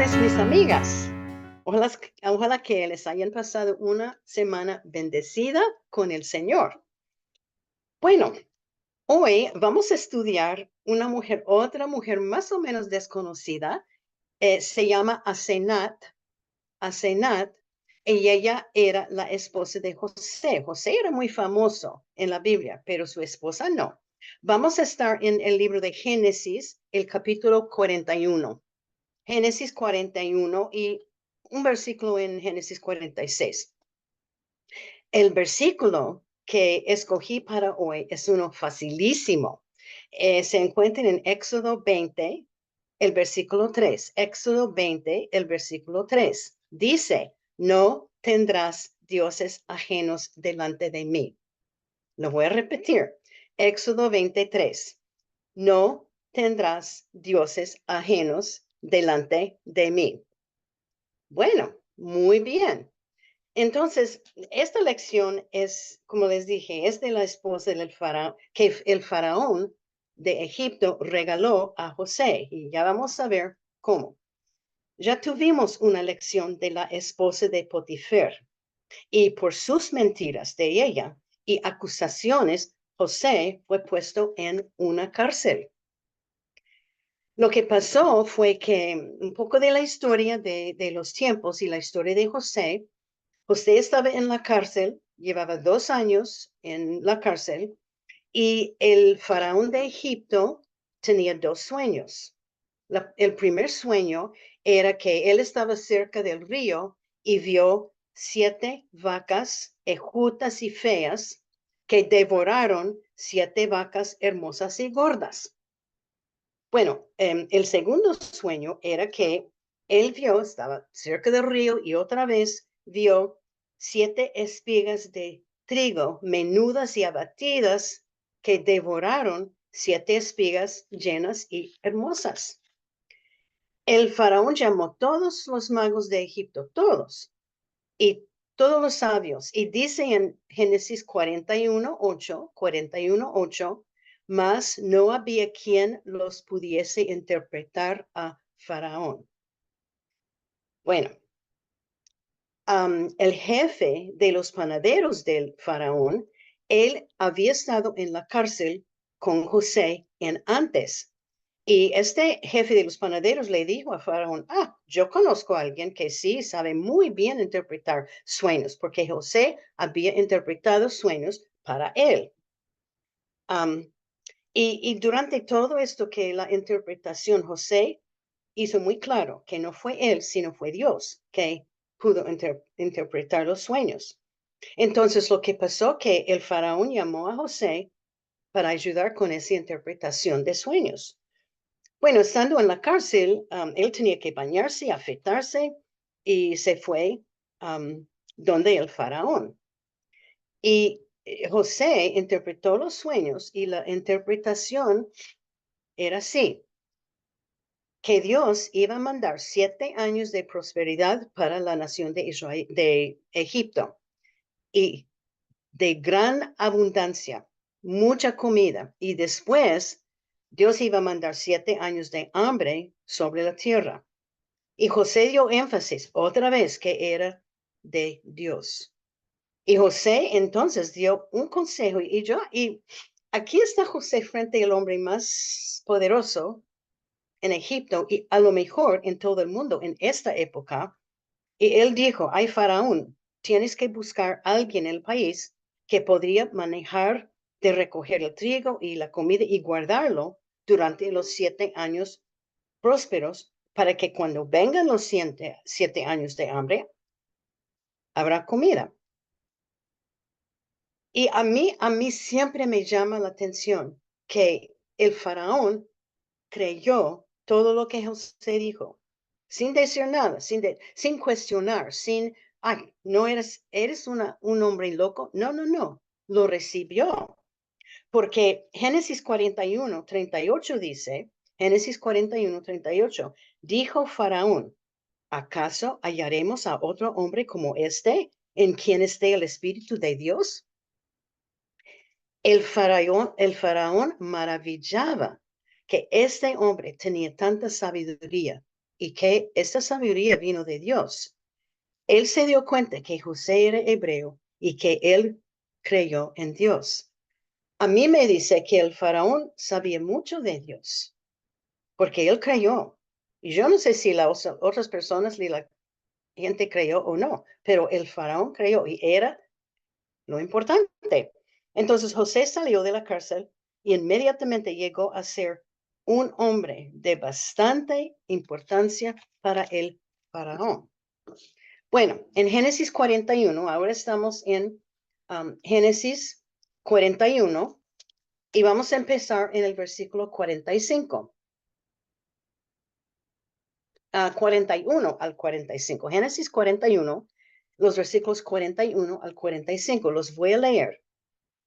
tardes, mis amigas. Ojalá que les hayan pasado una semana bendecida con el Señor. Bueno, hoy vamos a estudiar otra mujer más o menos desconocida. Se llama Asenat, y ella era la esposa de José. José era muy famoso en la Biblia, pero su esposa no. Vamos a estar en el libro de Génesis, el capítulo 41. Génesis 41 y un versículo en Génesis 46. El versículo que escogí para hoy es uno facilísimo. Se encuentra en Éxodo 20, el versículo 3. Éxodo 20, el versículo 3. Dice, no tendrás dioses ajenos delante de mí. Lo voy a repetir. Éxodo 23. No tendrás dioses ajenos delante de mí. Bueno, muy bien. Entonces, esta lección es, como les dije, es de la esposa del faraón, que el faraón de Egipto regaló a José. Y ya vamos a ver cómo. Ya tuvimos una lección de la esposa de Potifar. Y por sus mentiras de ella y acusaciones, José fue puesto en una cárcel. Lo que pasó fue que un poco de la historia de los tiempos y la historia de José. José estaba en la cárcel, llevaba 2 años en la cárcel, y el faraón de Egipto tenía dos sueños. El primer sueño era que él estaba cerca del río y vio 7 vacas enjutas y feas que devoraron 7 vacas hermosas y gordas. Bueno, el segundo sueño era que él estaba cerca del río y otra vez vio 7 espigas de trigo menudas y abatidas que devoraron 7 espigas llenas y hermosas. El faraón llamó todos los magos de Egipto, todos, y todos los sabios, y dice en Génesis 41:8, mas no había quien los pudiese interpretar a Faraón. Bueno, el jefe de los panaderos del Faraón, él había estado en la cárcel con José antes. Y este jefe de los panaderos le dijo a Faraón, yo conozco a alguien que sí sabe muy bien interpretar sueños, porque José había interpretado sueños para él. Y durante todo esto que la interpretación, José hizo muy claro que no fue él, sino fue Dios que pudo interpretar los sueños. Entonces lo que pasó que el faraón llamó a José para ayudar con esa interpretación de sueños. Bueno, estando en la cárcel, él tenía que bañarse, afeitarse y se fue donde el faraón. Y José interpretó los sueños y la interpretación era así, que Dios iba a mandar 7 años de prosperidad para la nación de Israel, de Egipto, y de gran abundancia, mucha comida. Y después Dios iba a mandar 7 años de hambre sobre la tierra. Y José dio énfasis otra vez que era de Dios. Y José entonces dio un consejo y aquí está José frente al hombre más poderoso en Egipto y a lo mejor en todo el mundo en esta época. Y él dijo, ay faraón, tienes que buscar a alguien en el país que podría manejar de recoger el trigo y la comida y guardarlo durante los 7 años prósperos para que cuando vengan los 7 años de hambre, habrá comida. Y a mí siempre me llama la atención que el faraón creyó todo lo que José dijo, sin decir nada, sin cuestionar, no eres un hombre loco. No, no, no, lo recibió. Porque Génesis 41:38 dice, Génesis 41:38, dijo Faraón, ¿acaso hallaremos a otro hombre como este en quien esté el Espíritu de Dios? El faraón maravillaba que este hombre tenía tanta sabiduría y que esta sabiduría vino de Dios. Él se dio cuenta que José era hebreo y que él creyó en Dios. A mí me dice que el faraón sabía mucho de Dios, porque él creyó. Y yo no sé si las otras personas ni la gente creyó o no, pero el faraón creyó y era lo importante. Entonces José salió de la cárcel y inmediatamente llegó a ser un hombre de bastante importancia para el faraón. Bueno, en Génesis 41, ahora estamos en Génesis 41 y vamos a empezar en el versículo 45. 41 al 45. Génesis 41, los versículos 41 al 45. Los voy a leer.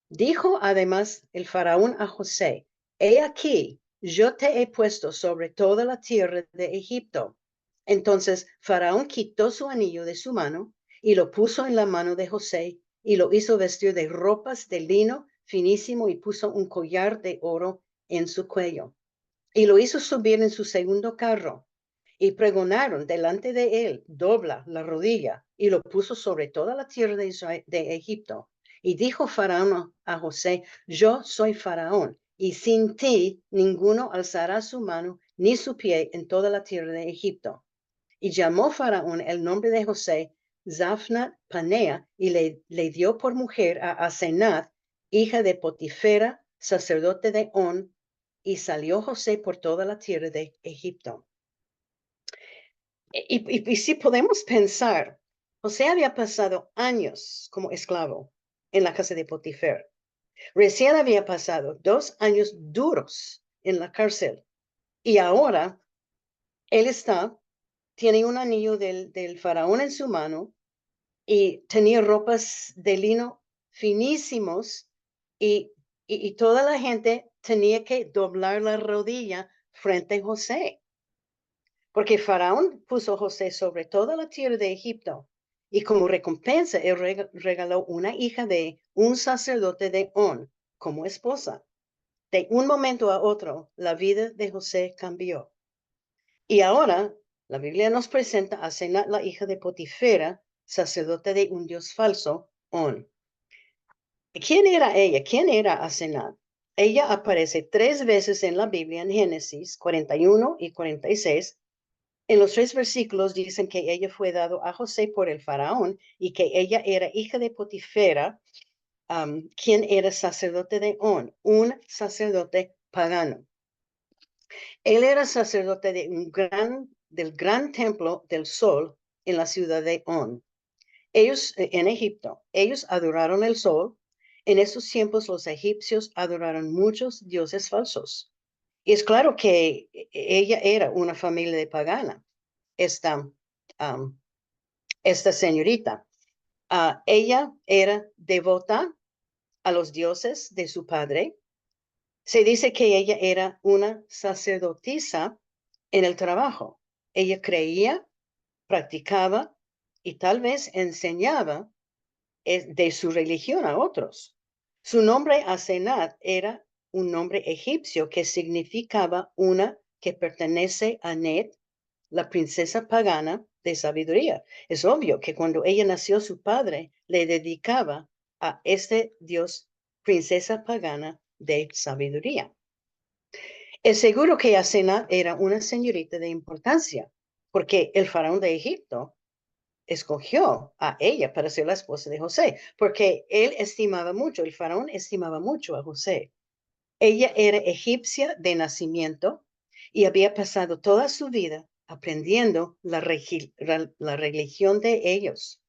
Dijo además el faraón a José: He aquí, yo te he puesto sobre toda la tierra de Egipto. Entonces faraón quitó su anillo de su mano y lo puso en la mano de José y lo hizo vestir de ropas de lino finísimo y puso un collar de oro en su cuello y lo hizo subir en su segundo carro. Y pregonaron delante de él: dobla la rodilla, y lo puso sobre toda la tierra de Egipto. Y dijo Faraón a José: Yo soy Faraón, y sin ti ninguno alzará su mano ni su pie en toda la tierra de Egipto. Y llamó Faraón el nombre de José Zaphnath Panea, y le dio por mujer a Asenath, hija de Potifera, sacerdote de On, y salió José por toda la tierra de Egipto. Y si podemos pensar, José había pasado años como esclavo en la casa de Potifar. Recién había pasado 2 años duros en la cárcel. Y ahora él tiene un anillo del faraón en su mano y tenía ropas de lino finísimos y, y toda la gente tenía que doblar la rodilla frente a José. Porque Faraón puso a José sobre toda la tierra de Egipto, y como recompensa él regaló una hija de un sacerdote de On como esposa. De un momento a otro, la vida de José cambió. Y ahora la Biblia nos presenta a Asenat, la hija de Potifera, sacerdote de un dios falso, On. ¿Quién era ella? ¿Quién era Asenat? Ella aparece 3 veces en la Biblia, en Génesis 41 y 46. En los 3 versículos dicen que ella fue dado a José por el faraón y que ella era hija de Potifera, quien era sacerdote de On, un sacerdote pagano. Él era sacerdote del gran templo del sol en la ciudad de On. Ellos, en Egipto, ellos adoraron el sol. En esos tiempos los egipcios adoraron muchos dioses falsos. Y es claro que ella era una familia de pagana. Esta, um, esta señorita. Ella era devota a los dioses de su padre. Se dice que ella era una sacerdotisa en el trabajo. Ella creía, practicaba y tal vez enseñaba de su religión a otros. Su nombre, Asenat, era un nombre egipcio que significaba una que pertenece a Net, la princesa pagana de sabiduría. Es obvio que cuando ella nació, su padre le dedicaba a este dios princesa pagana de sabiduría. Es seguro que Asenat era una señorita de importancia, porque el faraón de Egipto escogió a ella para ser la esposa de José, porque él estimaba mucho, el faraón estimaba mucho a José. Ella era egipcia de nacimiento y había pasado toda su vida aprendiendo la religión de ellos.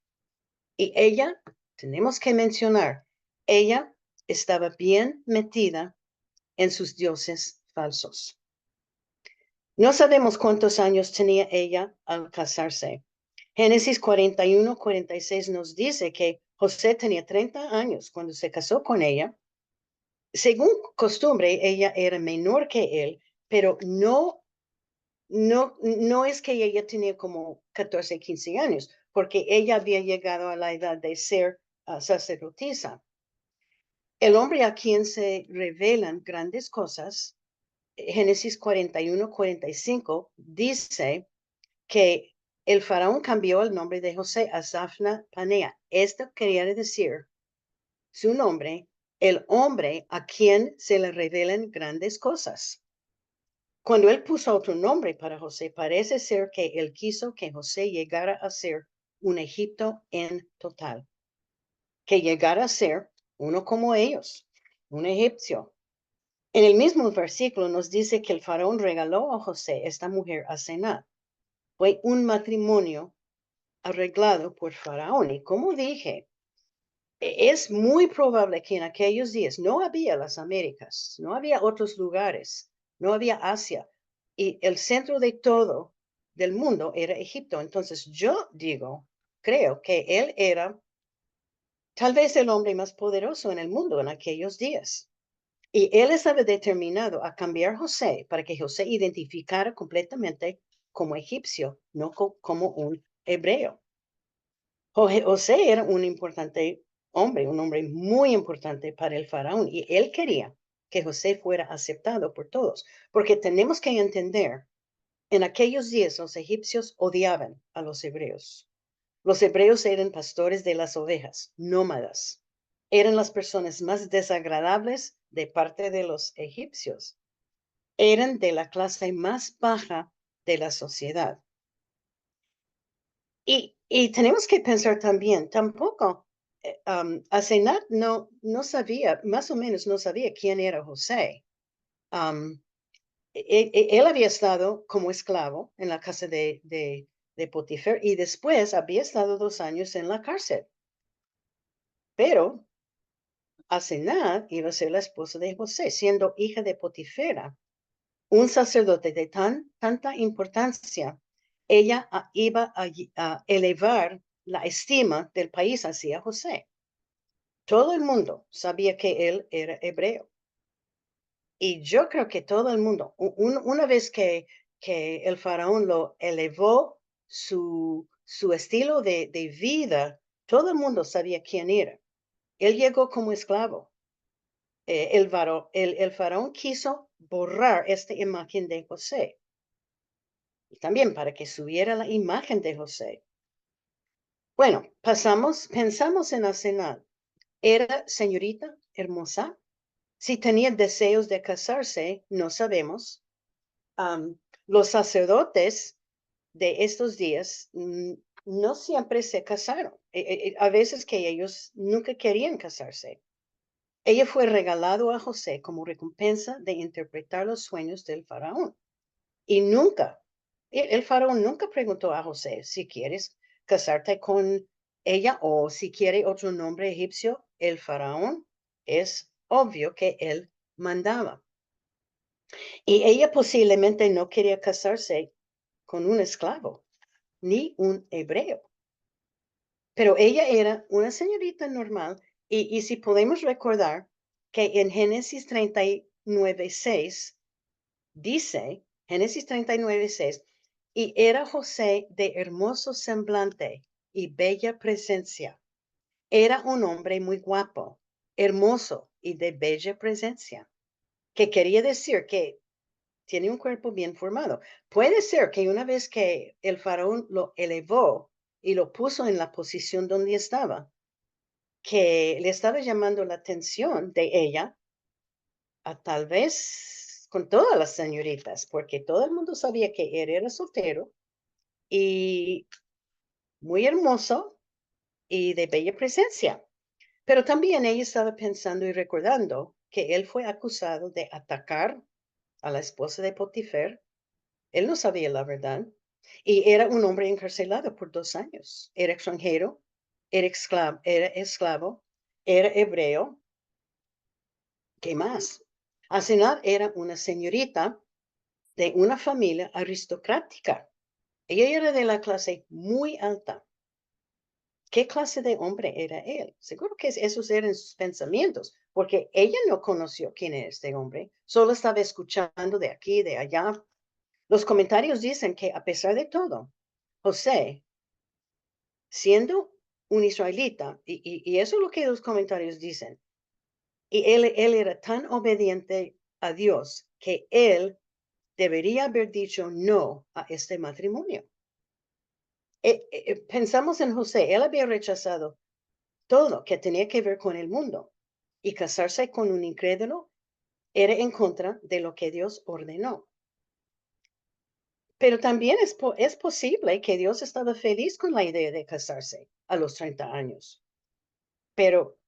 Y ella, tenemos que mencionar, ella estaba bien metida en sus dioses falsos. No sabemos cuántos años tenía ella al casarse. Génesis 41-46 nos dice que José tenía 30 años cuando se casó con ella. Según costumbre, ella era menor que él, pero no es que ella tenía como 14, 15 años, porque ella había llegado a la edad de ser sacerdotisa. El hombre a quien se revelan grandes cosas, Génesis 41-45, dice que el faraón cambió el nombre de José a Zafna Panea. Esto quería decir su nombre, el hombre a quien se le revelan grandes cosas. Cuando él puso otro nombre para José, parece ser que él quiso que José llegara a ser un Egipto en total, que llegara a ser uno como ellos, un egipcio. En el mismo versículo nos dice que el faraón regaló a José esta mujer a cenar. Fue un matrimonio arreglado por faraón. Y como dije, es muy probable que en aquellos días no había las Américas, no había otros lugares, no había Asia. Y el centro de todo del mundo era Egipto. Entonces yo digo, creo que él era tal vez el hombre más poderoso en el mundo en aquellos días. Y él estaba determinado a cambiar José para que José identificara completamente como egipcio, no como un hebreo. José era un importante hombre, un hombre muy importante para el faraón, y él quería que José fuera aceptado por todos, porque tenemos que entender, en aquellos días los egipcios odiaban a los hebreos. Los hebreos eran pastores de las ovejas, nómadas. Eran las personas más desagradables de parte de los egipcios. Eran de la clase más baja de la sociedad. Y tenemos que pensar también, tampoco, Asenat no sabía, más o menos no sabía quién era José. Um, Él había estado como esclavo en la casa de Potifar y después había estado 2 años en la cárcel. Pero Asenat iba a ser la esposa de José, siendo hija de Potifera, un sacerdote de tanta importancia. Ella iba a elevar la estima del país hacia José. Todo el mundo sabía que él era hebreo. Y yo creo que todo el mundo, una vez que el faraón lo elevó su estilo de vida, todo el mundo sabía quién era. Él llegó como esclavo. El faraón quiso borrar esta imagen de José. Y también para que subiera la imagen de José. Bueno, pensamos en Asenat. ¿Era señorita hermosa? Si tenía deseos de casarse, no sabemos. Los sacerdotes de estos días no siempre se casaron. A veces que ellos nunca querían casarse. Ella fue regalado a José como recompensa de interpretar los sueños del faraón. Y nunca, el faraón nunca preguntó a José si quieres casarte con ella o si quiere otro nombre egipcio. El faraón es obvio que él mandaba. Y ella posiblemente no quería casarse con un esclavo, ni un hebreo. Pero ella era una señorita normal y si podemos recordar que en Génesis 39:6 dice, Génesis 39:6, y era José de hermoso semblante y bella presencia. Era un hombre muy guapo, hermoso y de bella presencia, que quería decir que tiene un cuerpo bien formado. Puede ser que una vez que el faraón lo elevó y lo puso en la posición donde estaba, que le estaba llamando la atención de ella a tal vez con todas las señoritas, porque todo el mundo sabía que él era soltero y muy hermoso y de bella presencia. Pero también ella estaba pensando y recordando que él fue acusado de atacar a la esposa de Potifar. Él no sabía la verdad y era un hombre encarcelado por 2 años. Era extranjero, era esclavo, era hebreo. ¿Qué más? Asenat era una señorita de una familia aristocrática. Ella era de la clase muy alta. ¿Qué clase de hombre era él? Seguro que esos eran sus pensamientos, porque ella no conoció quién era este hombre, solo estaba escuchando de aquí, de allá. Los comentarios dicen que a pesar de todo, José, siendo un israelita, y eso es lo que los comentarios dicen, y él era tan obediente a Dios que él debería haber dicho no a este matrimonio. Pensamos en José, él había rechazado todo que tenía que ver con el mundo y casarse con un incrédulo era en contra de lo que Dios ordenó. Pero también es posible que Dios estaba feliz con la idea de casarse a los 30 años, pero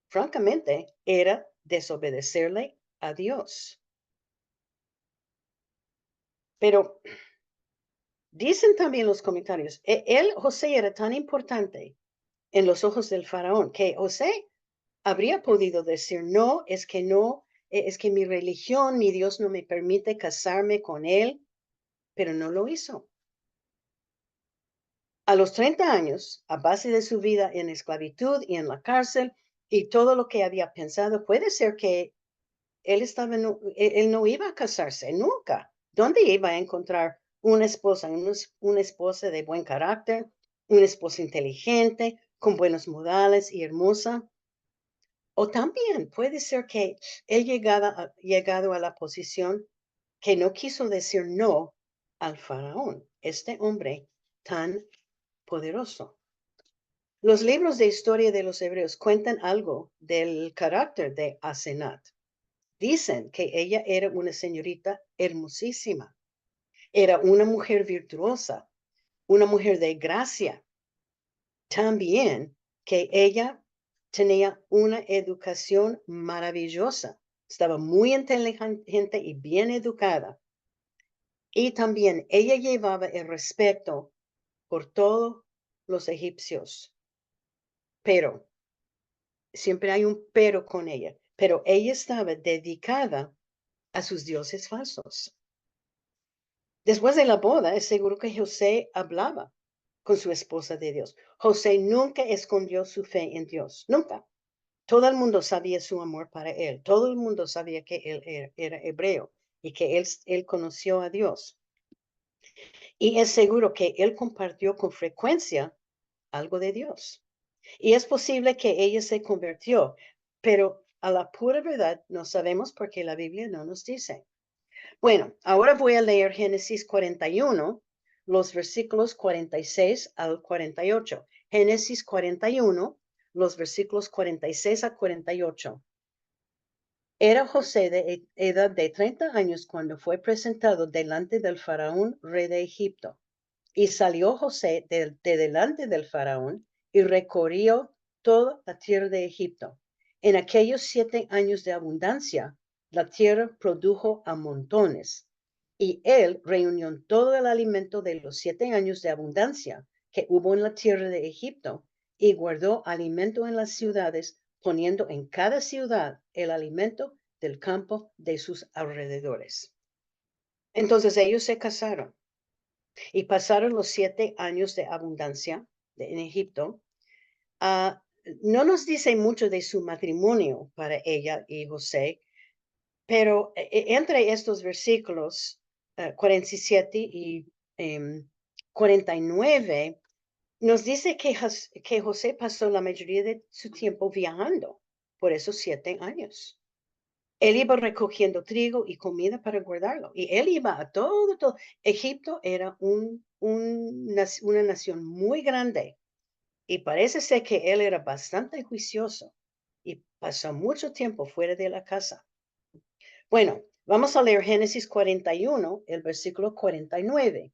francamente era desobedecerle a Dios. Pero dicen también los comentarios, José era tan importante en los ojos del faraón que José habría podido decir, no, es que mi religión, mi Dios no me permite casarme con él, pero no lo hizo. A los 30 años, a base de su vida en esclavitud y en la cárcel y todo lo que había pensado, puede ser que él no iba a casarse nunca. ¿Dónde iba a encontrar una esposa? Una esposa de buen carácter, una esposa inteligente, con buenos modales y hermosa. O también puede ser que él llegado a la posición que no quiso decir no al faraón, este hombre tan poderoso. Los libros de historia de los hebreos cuentan algo del carácter de Asenat. Dicen que ella era una señorita hermosísima, era una mujer virtuosa, una mujer de gracia. También que ella tenía una educación maravillosa, estaba muy inteligente y bien educada. Y también ella llevaba el respeto por todos los egipcios. Pero, siempre hay un pero con ella, pero ella estaba dedicada a sus dioses falsos. Después de la boda, es seguro que José hablaba con su esposa de Dios. José nunca escondió su fe en Dios, nunca. Todo el mundo sabía su amor para él. Todo el mundo sabía que él era hebreo y que él conoció a Dios. Y es seguro que él compartió con frecuencia algo de Dios. Y es posible que ella se convirtió, pero a la pura verdad no sabemos porque la Biblia no nos dice. Bueno, ahora voy a leer Génesis 41, los versículos 46 al 48. Génesis 41, los versículos 46 a 48. Era José de edad de 30 años cuando fue presentado delante del faraón, rey de Egipto. Y salió José de delante del faraón y recorrió toda la tierra de Egipto. En aquellos 7 años de abundancia, la tierra produjo a montones. Y él reunió todo el alimento de los 7 años de abundancia que hubo en la tierra de Egipto y guardó alimento en las ciudades, poniendo en cada ciudad el alimento del campo de sus alrededores. Entonces ellos se casaron y pasaron los 7 años de abundancia en Egipto. No nos dice mucho de su matrimonio para ella y José, pero entre estos versículos 47 y 49, nos dice que José pasó la mayoría de su tiempo viajando por esos 7 años. Él iba recogiendo trigo y comida para guardarlo. Y él iba a todo. Egipto era una nación muy grande. Y parece ser que él era bastante juicioso y pasó mucho tiempo fuera de la casa. Bueno, vamos a leer Génesis 41, el versículo 49.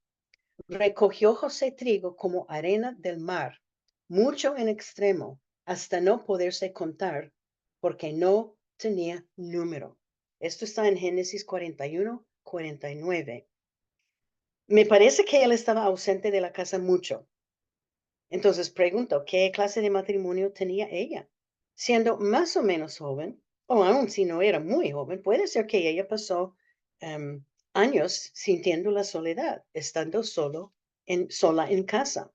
Recogió José trigo como arena del mar, mucho en extremo, hasta no poderse contar, porque no tenía número. Esto está en Génesis 41, 49. Me parece que él estaba ausente de la casa mucho. Entonces pregunto, ¿qué clase de matrimonio tenía ella? Siendo más o menos joven, o aún si no era muy joven, puede ser que ella pasó años sintiendo la soledad, estando sola en casa.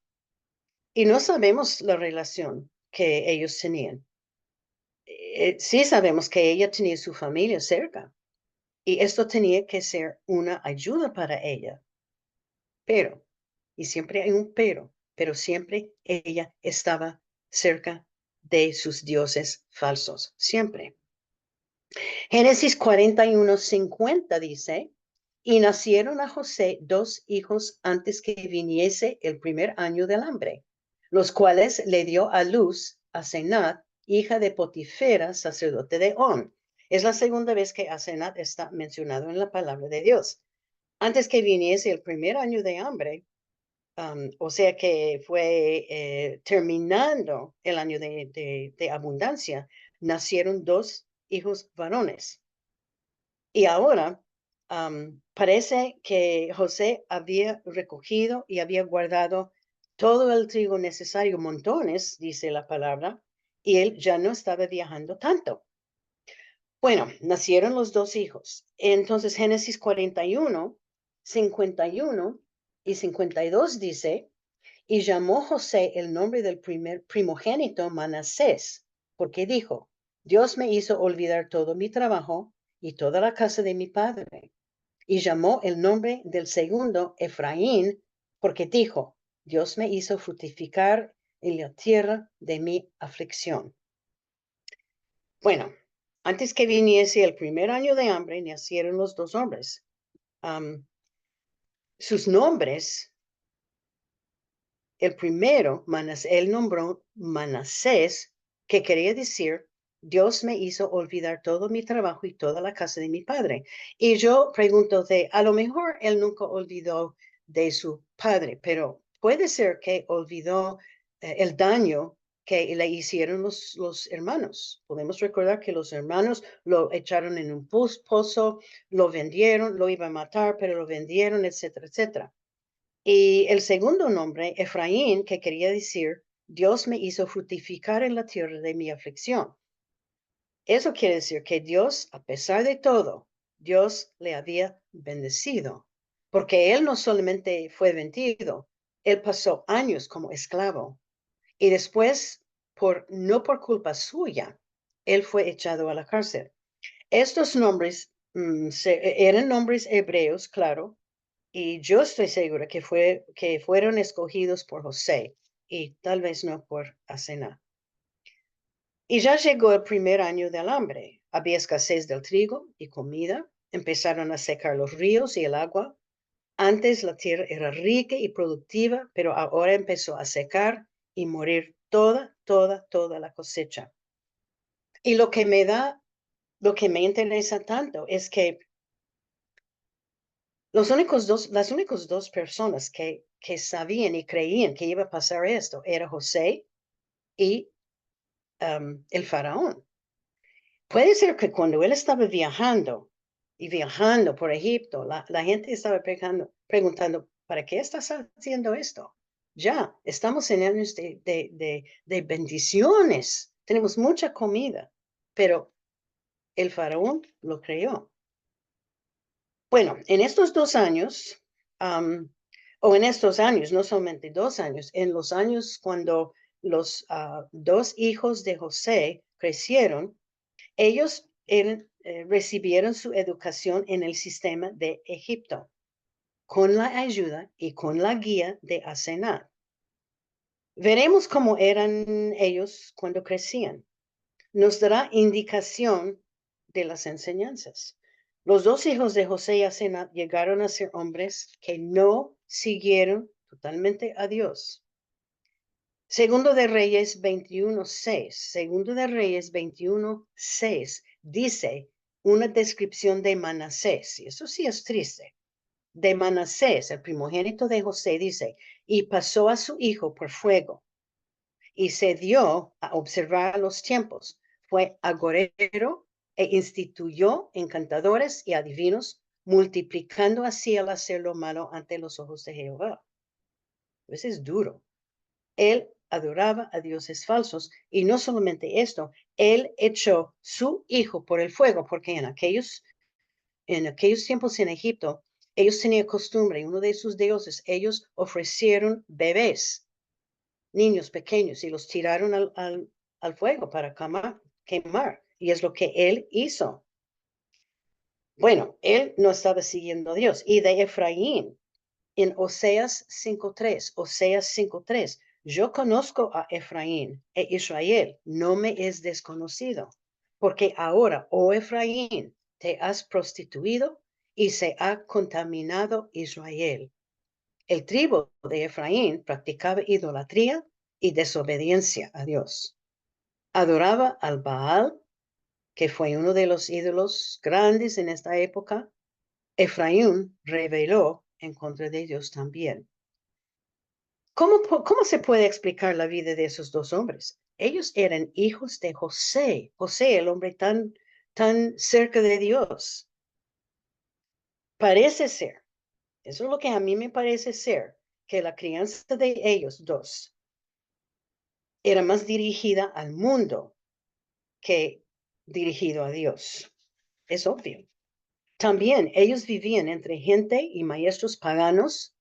Y no sabemos la relación que ellos tenían. Sí sabemos que ella tenía su familia cerca y esto tenía que ser una ayuda para ella. Pero, y siempre hay un pero siempre ella estaba cerca de sus dioses falsos, siempre. Génesis 41:50 dice, Y nacieron a José 2 hijos antes que viniese el primer año del hambre, los cuales le dio a luz a Asenat, hija de Potifera, sacerdote de On. Es la segunda vez que Asenat está mencionado en la palabra de Dios. Antes que viniese el primer año de hambre, o sea que fue terminando el año de abundancia, nacieron 2 hijos varones. Y ahora parece que José había recogido y había guardado todo el trigo necesario, montones, dice la palabra, y él ya no estaba viajando tanto. Bueno, nacieron los 2 hijos. Entonces Génesis 41, 51 y 52 dice, y llamó José el nombre del primer primogénito Manasés, porque dijo, Dios me hizo olvidar todo mi trabajo y toda la casa de mi padre. Y llamó el nombre del segundo Efraín, porque dijo, Dios me hizo fructificar en la tierra de mi aflicción. Bueno, antes que viniese el primer año de hambre, nacieron los 2 hombres. Sus nombres, el primero, él nombró Manasés, que quería decir, Dios me hizo olvidar todo mi trabajo y toda la casa de mi padre. Y yo pregunto a lo mejor él nunca olvidó de su padre, pero puede ser que olvidó el daño que le hicieron los hermanos. Podemos recordar que los hermanos lo echaron en un pozo, lo vendieron, lo iban a matar, pero lo vendieron, etcétera, etcétera. Y el segundo nombre, Efraín, que quería decir, Dios me hizo fructificar en la tierra de mi aflicción. Eso quiere decir que Dios, a pesar de todo, Dios le había bendecido, porque él no solamente fue vendido, él pasó años como esclavo y después, no por culpa suya, él fue echado a la cárcel. Estos nombres eran nombres hebreos, claro, y yo estoy segura que fueron escogidos por José y tal vez no por Asenat. Y ya llegó el primer año del hambre. Había escasez del trigo y comida. Empezaron a secar los ríos y el agua. Antes la tierra era rica y productiva, pero ahora empezó a secar y morir toda la cosecha. Y lo que me interesa tanto es que las únicas 2 personas que sabían y creían que iba a pasar esto era José y el faraón. Puede ser que cuando él estaba viajando por Egipto, la gente estaba preguntando, ¿para qué estás haciendo esto? Ya, estamos en años de bendiciones, tenemos mucha comida, pero el faraón lo creyó. Bueno, en estos 2 años, o en estos años, no solamente 2 años, en los años cuando los 2 hijos de José crecieron, ellos recibieron su educación en el sistema de Egipto, con la ayuda y con la guía de Asenat. Veremos cómo eran ellos cuando crecían. Nos dará indicación de las enseñanzas. Los 2 hijos de José y Asenat llegaron a ser hombres que no siguieron totalmente a Dios. Segundo de Reyes 21:6. Segundo de Reyes 21:6 dice una descripción de Manasés, y eso sí es triste. De Manasés, el primogénito de José, dice, y pasó a su hijo por fuego, y se dio a observar los tiempos. Fue agorero e instituyó encantadores y adivinos, multiplicando así al hacer lo malo ante los ojos de Jehová. Pues es duro. Él adoraba a dioses falsos y no solamente esto, él echó su hijo por el fuego, porque en aquellos tiempos en Egipto, ellos tenían costumbre, uno de sus dioses, ellos ofrecieron bebés, niños pequeños, y los tiraron al fuego para quemar. Y es lo que él hizo. Bueno, él no estaba siguiendo a Dios. Y de Efraín, en Oseas 5:3, Oseas 5:3, yo conozco a Efraín e Israel, no me es desconocido, porque ahora, oh Efraín, te has prostituido y se ha contaminado Israel. El tribu de Efraín practicaba idolatría y desobediencia a Dios. Adoraba al Baal, que fue uno de los ídolos grandes en esta época. Efraín rebeló en contra de Dios también. ¿Cómo se puede explicar la vida de esos dos hombres? Ellos eran hijos de José, José, el hombre tan cerca de Dios. Parece ser, eso es lo que a mí me parece ser, que la crianza de ellos dos era más dirigida al mundo que dirigido a Dios. Es obvio. También ellos vivían entre gente y maestros paganos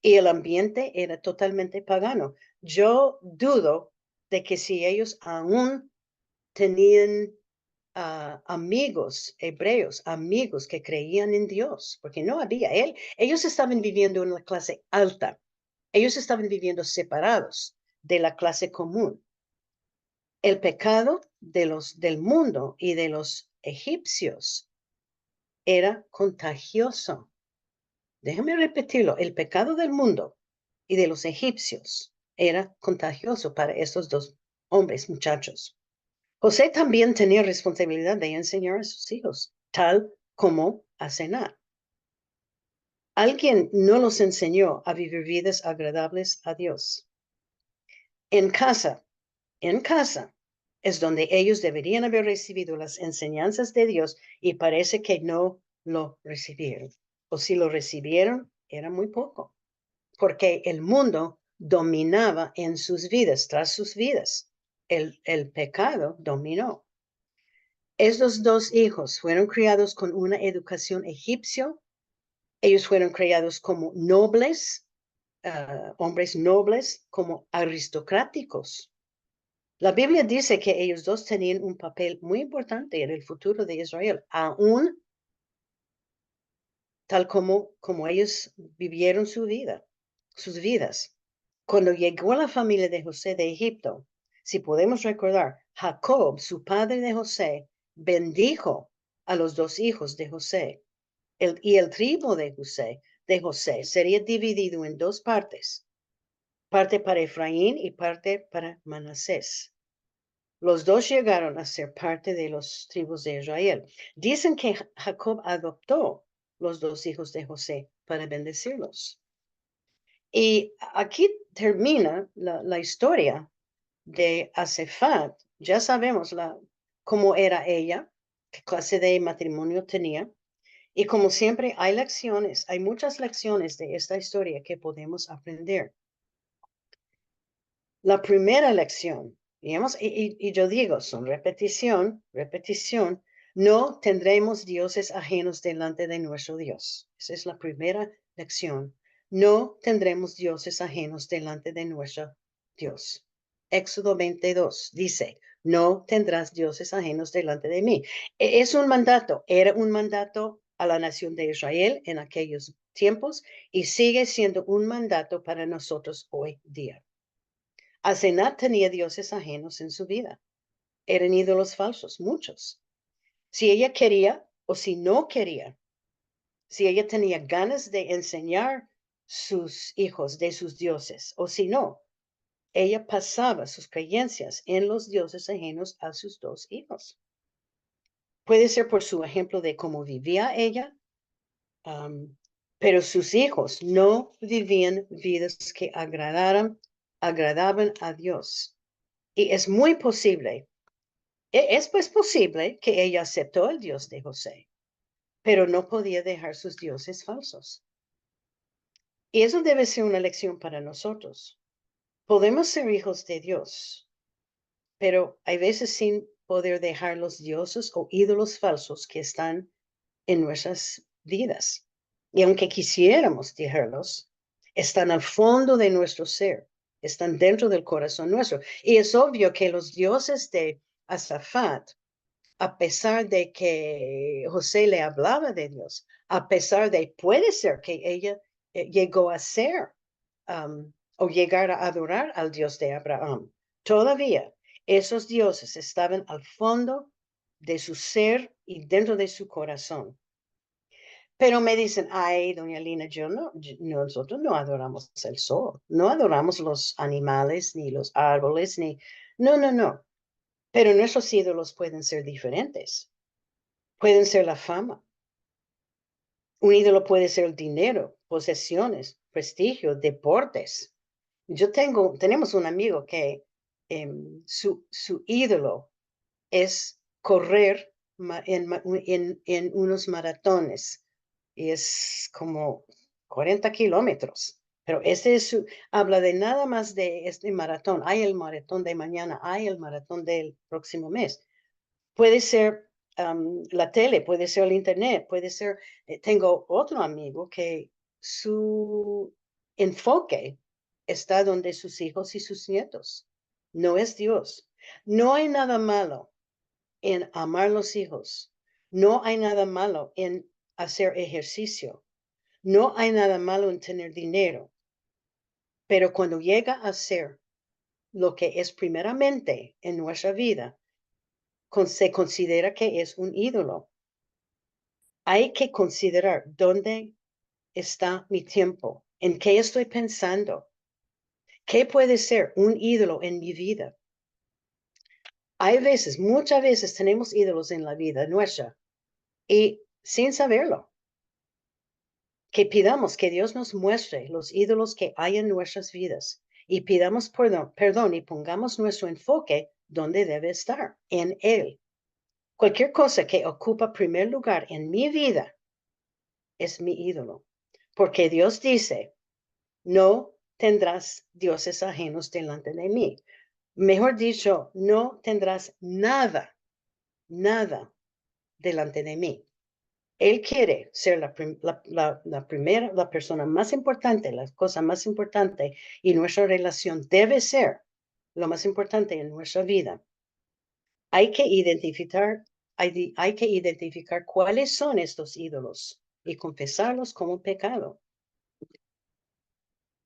y el ambiente era totalmente pagano. Yo dudo de que si ellos aún tenían amigos hebreos, amigos que creían en Dios, porque no había ellos estaban viviendo en una clase alta, ellos estaban viviendo separados de la clase común. El pecado del mundo y de los egipcios era contagioso. Déjame repetirlo, el pecado del mundo y de los egipcios era contagioso para estos dos hombres, muchachos. José también tenía responsabilidad de enseñar a sus hijos, tal como a cenar. Alguien no los enseñó a vivir vidas agradables a Dios. En casa es donde ellos deberían haber recibido las enseñanzas de Dios y parece que no lo recibieron. O si lo recibieron, era muy poco, porque el mundo dominaba en sus vidas, tras sus vidas. El pecado dominó. Estos dos hijos fueron criados con una educación egipcia. Ellos fueron criados como nobles, hombres nobles, como aristocráticos. La Biblia dice que ellos dos tenían un papel muy importante en el futuro de Israel, aún tal como ellos vivieron sus vidas. Cuando llegó la familia de José de Egipto, si podemos recordar, Jacob, su padre de José, bendijo a los dos hijos de José. Y el tribu de José sería dividido en dos partes, parte para Efraín y parte para Manasés. Los dos llegaron a ser parte de los tribus de Israel. Dicen que Jacob adoptó los dos hijos de José para bendecirlos. Y aquí termina la historia de Asefat. Ya sabemos cómo era ella, qué clase de matrimonio tenía. Y como siempre, hay muchas lecciones de esta historia que podemos aprender. La primera lección, digamos, y yo digo, son repetición, no tendremos dioses ajenos delante de nuestro Dios. Esa es la primera lección. No tendremos dioses ajenos delante de nuestro Dios. Éxodo 22 dice, no tendrás dioses ajenos delante de mí. Es un mandato, era un mandato a la nación de Israel en aquellos tiempos y sigue siendo un mandato para nosotros hoy día. Asenat tenía dioses ajenos en su vida. Eran ídolos falsos, muchos. Si ella quería o si no quería, si ella tenía ganas de enseñar sus hijos de sus dioses o si no, ella pasaba sus creencias en los dioses ajenos a sus dos hijos. Puede ser por su ejemplo de cómo vivía ella, pero sus hijos no vivían vidas que agradaban a Dios. Y es muy posible, es pues posible que ella aceptó el Dios de José, pero no podía dejar sus dioses falsos. Y eso debe ser una lección para nosotros. Podemos ser hijos de Dios, pero hay veces sin poder dejar los dioses o ídolos falsos que están en nuestras vidas. Y aunque quisiéramos dejarlos, están al fondo de nuestro ser, están dentro del corazón nuestro. Y es obvio que los dioses de Asafat, a pesar de que José le hablaba de Dios, a pesar de, puede ser que ella llegó a ser o llegar a adorar al Dios de Abraham, todavía esos dioses estaban al fondo de su ser y dentro de su corazón. Pero me dicen, ay, doña Lina, nosotros no adoramos el sol, no adoramos los animales, ni los árboles, ni... No, no, no. Pero nuestros ídolos pueden ser diferentes. Pueden ser la fama. Un ídolo puede ser el dinero, posesiones, prestigio, deportes. Tenemos un amigo que su ídolo es correr en unos maratones. Y es como 40 kilómetros. Pero ese es habla de nada más de este maratón. Hay el maratón de mañana, hay el maratón del próximo mes. Puede ser la tele, puede ser el internet, puede ser, tengo otro amigo que su enfoque está donde sus hijos y sus nietos. No es Dios. No hay nada malo en amar los hijos. No hay nada malo en hacer ejercicio. No hay nada malo en tener dinero. Pero cuando llega a ser lo que es primeramente en nuestra vida, se considera que es un ídolo. Hay que considerar dónde está mi tiempo, en qué estoy pensando, qué puede ser un ídolo en mi vida. Hay veces, muchas veces tenemos ídolos en la vida nuestra y sin saberlo. Que pidamos que Dios nos muestre los ídolos que hay en nuestras vidas y pidamos perdón y pongamos nuestro enfoque donde debe estar, en Él. Cualquier cosa que ocupa primer lugar en mi vida es mi ídolo, porque Dios dice, no tendrás dioses ajenos delante de mí. Mejor dicho, no tendrás nada, nada delante de mí. Él quiere ser la primera, la persona más importante, la cosa más importante, y nuestra relación debe ser lo más importante en nuestra vida. Hay que identificar cuáles son estos ídolos y confesarlos como pecado.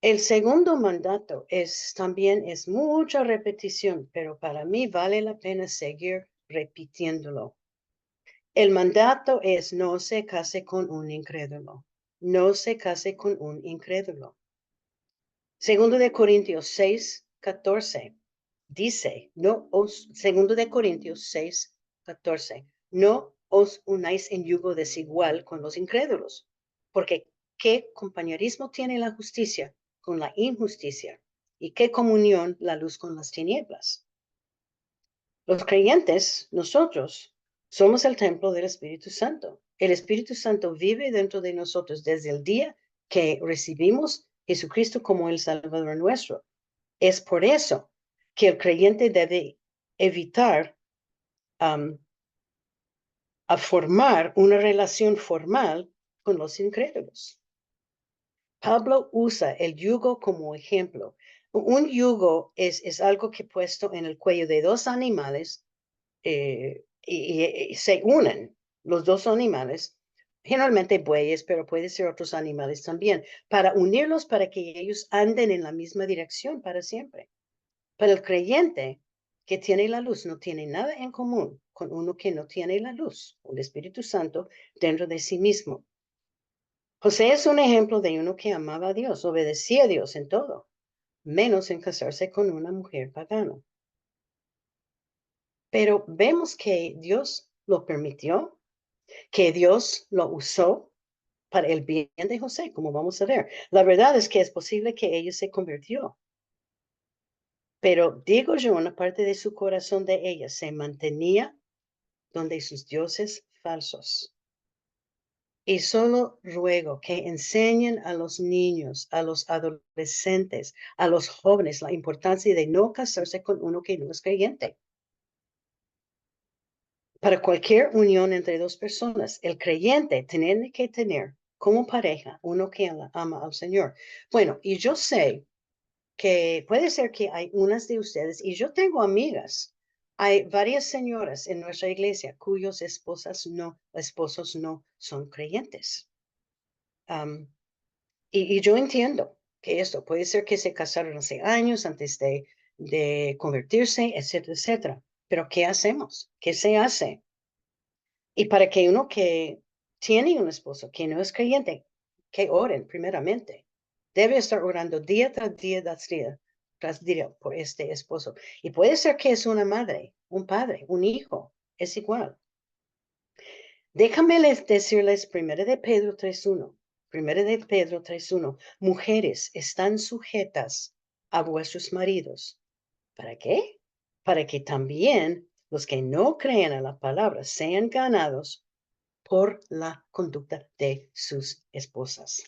El segundo mandato también es mucha repetición, pero para mí vale la pena seguir repitiéndolo. El mandato es no se case con un incrédulo. No se case con un incrédulo. Segundo de Corintios 6:14 dice, segundo de Corintios 6:14, no os unáis en yugo desigual con los incrédulos, porque ¿qué compañerismo tiene la justicia con la injusticia? ¿Y qué comunión la luz con las tinieblas? Los creyentes, nosotros, somos el templo del Espíritu Santo. El Espíritu Santo vive dentro de nosotros desde el día que recibimos Jesucristo como el Salvador nuestro. Es por eso que el creyente debe evitar a formar una relación formal con los incrédulos. Pablo usa el yugo como ejemplo. Un yugo es algo que puesto en el cuello de dos animales y se unen los dos animales, generalmente bueyes, pero puede ser otros animales también, para unirlos para que ellos anden en la misma dirección para siempre. Pero el creyente que tiene la luz no tiene nada en común con uno que no tiene la luz, el Espíritu Santo dentro de sí mismo. José es un ejemplo de uno que amaba a Dios, obedecía a Dios en todo, menos en casarse con una mujer pagana. Pero vemos que Dios lo permitió, que Dios lo usó para el bien de José, como vamos a ver. La verdad es que es posible que ella se convirtió, pero digo yo, una parte de su corazón de ella se mantenía donde sus dioses falsos. Y solo ruego que enseñen a los niños, a los adolescentes, a los jóvenes la importancia de no casarse con uno que no es creyente. Para cualquier unión entre dos personas, el creyente tiene que tener como pareja uno que ama al Señor. Bueno, y yo sé que puede ser que hay unas de ustedes, y yo tengo amigas, hay varias señoras en nuestra iglesia cuyos esposos no son creyentes. Um, y yo entiendo que esto puede ser que se casaron hace años antes de convertirse, etcétera, etcétera. Pero ¿qué hacemos? ¿Qué se hace? Y para que uno que tiene un esposo que no es creyente, que oren primeramente. Debe estar orando día tras día por este esposo. Y puede ser que es una madre, un padre, un hijo, es igual. Déjame decirles 1 de Pedro 3:1. 1 de Pedro 3:1. Mujeres están sujetas a vuestros maridos. ¿Para qué? Para que también los que no creen a la palabra sean ganados por la conducta de sus esposas.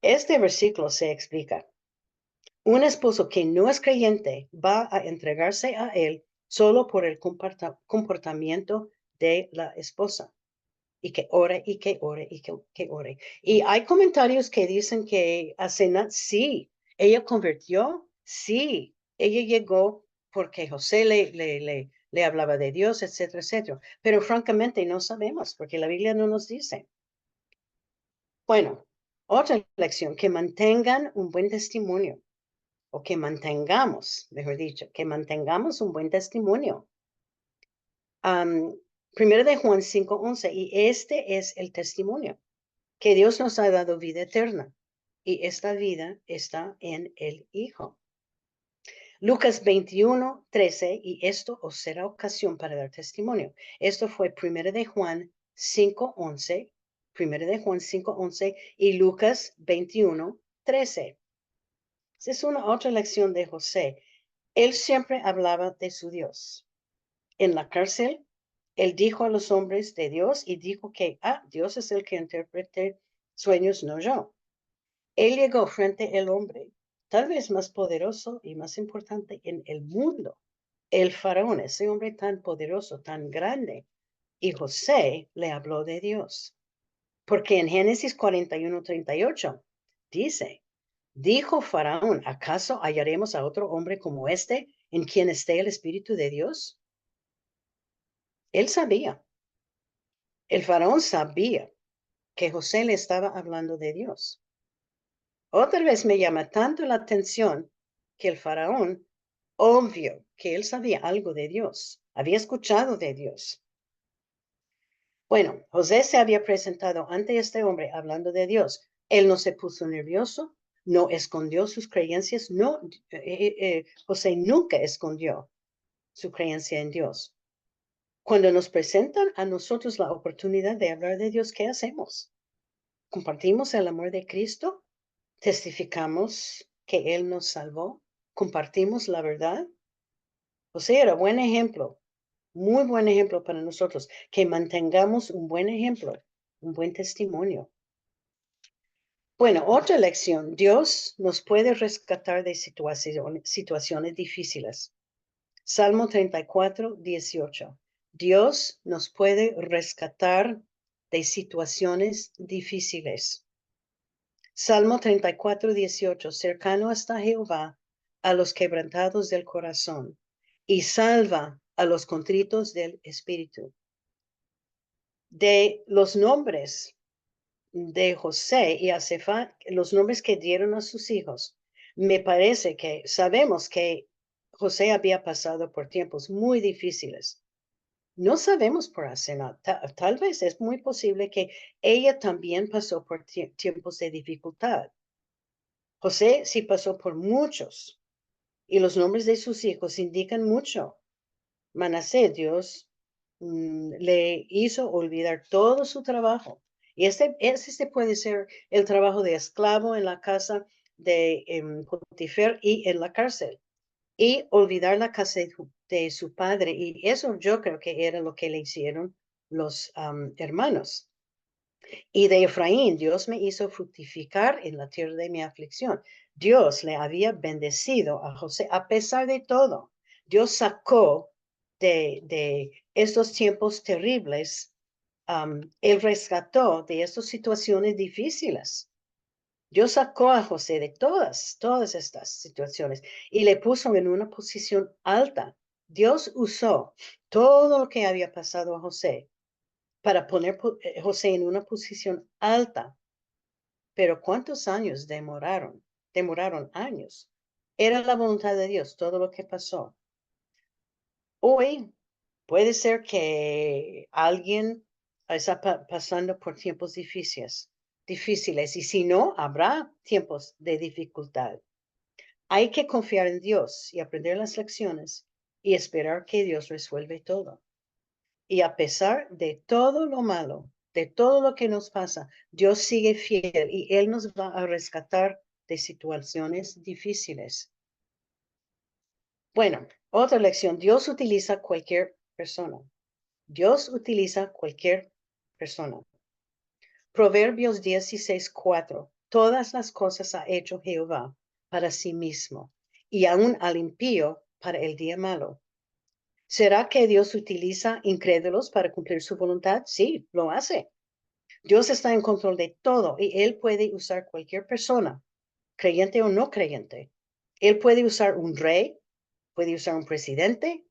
Este versículo se explica. Un esposo que no es creyente va a entregarse a él solo por el comportamiento de la esposa. Y que ore, y que ore, y que ore. Y hay comentarios que dicen que Asenat, sí, ella convirtió, sí, ella llegó porque José le hablaba de Dios, etcétera, etcétera. Pero francamente no sabemos, porque la Biblia no nos dice. Bueno, otra lección, que mantengan un buen testimonio, o que mantengamos, mejor dicho, que mantengamos un buen testimonio. Primero de Juan 5:11, y este es el testimonio, que Dios nos ha dado vida eterna, y esta vida está en el Hijo. Lucas 21:13, y esto os será ocasión para dar testimonio. Esto fue primero de Juan 5:11, primero de Juan 5:11 y Lucas 21:13. Esa es una otra lección de José. Él siempre hablaba de su Dios. En la cárcel, él dijo a los hombres de Dios y dijo que, Dios es el que interprete sueños, no yo. Él llegó frente al hombre, tal vez más poderoso y más importante en el mundo, el faraón, ese hombre tan poderoso, tan grande. Y José le habló de Dios. Porque en Génesis 41:38 dice, dijo Faraón, ¿acaso hallaremos a otro hombre como este en quien esté el Espíritu de Dios? Él sabía, el Faraón sabía que José le estaba hablando de Dios. Otra vez me llama tanto la atención que el Faraón, obvio que él sabía algo de Dios, había escuchado de Dios. Bueno, José se había presentado ante este hombre hablando de Dios. Él no se puso nervioso, no escondió sus creencias, no, José nunca escondió su creencia en Dios. Cuando nos presentan a nosotros la oportunidad de hablar de Dios, ¿qué hacemos? ¿Compartimos el amor de Cristo? ¿Testificamos que Él nos salvó? ¿Compartimos la verdad? José era buen ejemplo, muy buen ejemplo para nosotros, que mantengamos un buen ejemplo, un buen testimonio. Bueno, otra lección, Dios nos puede rescatar de situaciones difíciles. Salmo 34:18. Dios nos puede rescatar de situaciones difíciles. Salmo 34:18. Cercano está Jehová a los quebrantados del corazón y salva a los contritos del espíritu. De los nombres de José y Asefat, los nombres que dieron a sus hijos, me parece que sabemos que José había pasado por tiempos muy difíciles. No sabemos por Asenat. Tal vez es muy posible que ella también pasó por tiempos de dificultad. José sí pasó por muchos, y los nombres de sus hijos indican mucho. Manasés, Dios le hizo olvidar todo su trabajo. Y este puede ser el trabajo de esclavo en la casa de Potifar y en la cárcel. Y olvidar la casa de su padre. Y eso yo creo que era lo que le hicieron los hermanos. Y de Efraín, Dios me hizo fructificar en la tierra de mi aflicción. Dios le había bendecido a José a pesar de todo. Dios sacó de estos tiempos terribles, él rescató de estas situaciones difíciles. Dios sacó a José de todas estas situaciones y le puso en una posición alta. Dios usó todo lo que había pasado a José para poner José en una posición alta. Pero ¿cuántos años demoraron? Demoraron años. Era la voluntad de Dios todo lo que pasó. Hoy puede ser que alguien está pasando por tiempos difíciles, y si no, habrá tiempos de dificultad. Hay que confiar en Dios y aprender las lecciones y esperar que Dios resuelve todo. Y a pesar de todo lo malo, de todo lo que nos pasa, Dios sigue fiel y Él nos va a rescatar de situaciones difíciles. Bueno, otra lección. Dios utiliza cualquier persona. Dios utiliza cualquier persona. Proverbios 16:4. Todas las cosas ha hecho Jehová para sí mismo, y aún al impío para el día malo. ¿Será que Dios utiliza incrédulos para cumplir su voluntad? Sí, lo hace. Dios está en control de todo y Él puede usar cualquier persona, creyente o no creyente. Él puede usar un rey, puede usar un presidente,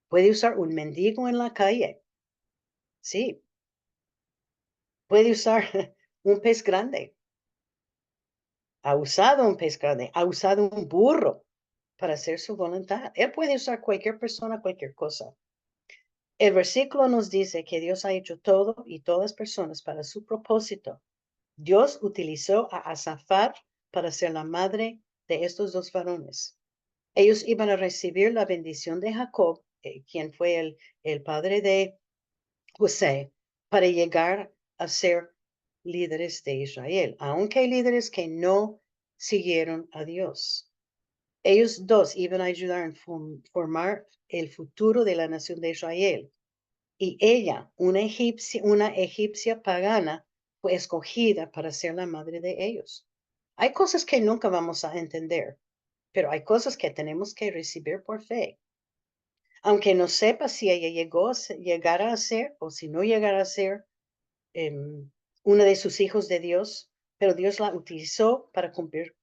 puede usar un mendigo en la calle. Sí, puede usar un pez grande. Ha usado un pez grande, ha usado un burro para hacer su voluntad. Él puede usar cualquier persona, cualquier cosa. El versículo nos dice que Dios ha hecho todo y todas personas para su propósito. Dios utilizó a Azafat para ser la madre de estos dos varones. Ellos iban a recibir la bendición de Jacob, quien fue el padre de José, para llegar a ser líderes de Israel, aunque hay líderes que no siguieron a Dios. Ellos dos iban a ayudar a formar el futuro de la nación de Israel. Y ella, una egipcia pagana, fue escogida para ser la madre de ellos. Hay cosas que nunca vamos a entender, pero hay cosas que tenemos que recibir por fe. Aunque no sepa si ella llegará a ser o si no llegará a ser una de sus hijos de Dios, pero Dios la utilizó para cumplir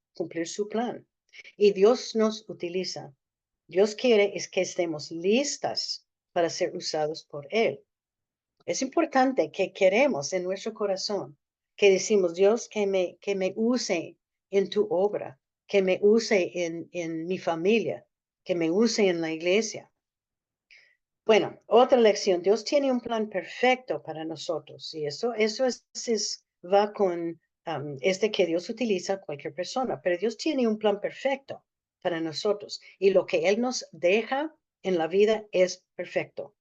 su plan. Y Dios nos utiliza. Dios quiere es que estemos listas para ser usados por Él. Es importante que queremos en nuestro corazón, que decimos, Dios, que me use en tu obra, que me use en mi familia, que me use en la iglesia. Bueno, otra lección. Dios tiene un plan perfecto para nosotros y eso va con que Dios utiliza a cualquier persona, pero Dios tiene un plan perfecto para nosotros y lo que Él nos deja en la vida es perfecto.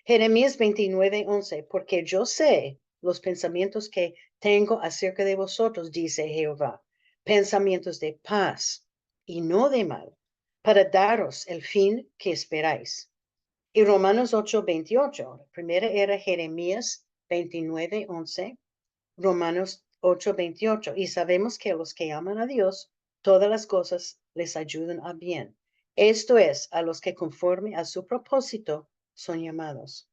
Jeremías 29:11, porque yo sé los pensamientos que tengo acerca de vosotros, dice Jehová, pensamientos de paz y no de mal, para daros el fin que esperáis. Y Romanos 8:28, primera era Jeremías 29:11, Romanos 8:28, y sabemos que a los que aman a Dios, todas las cosas les ayudan a bien. Esto es, a los que conforme a su propósito son llamados.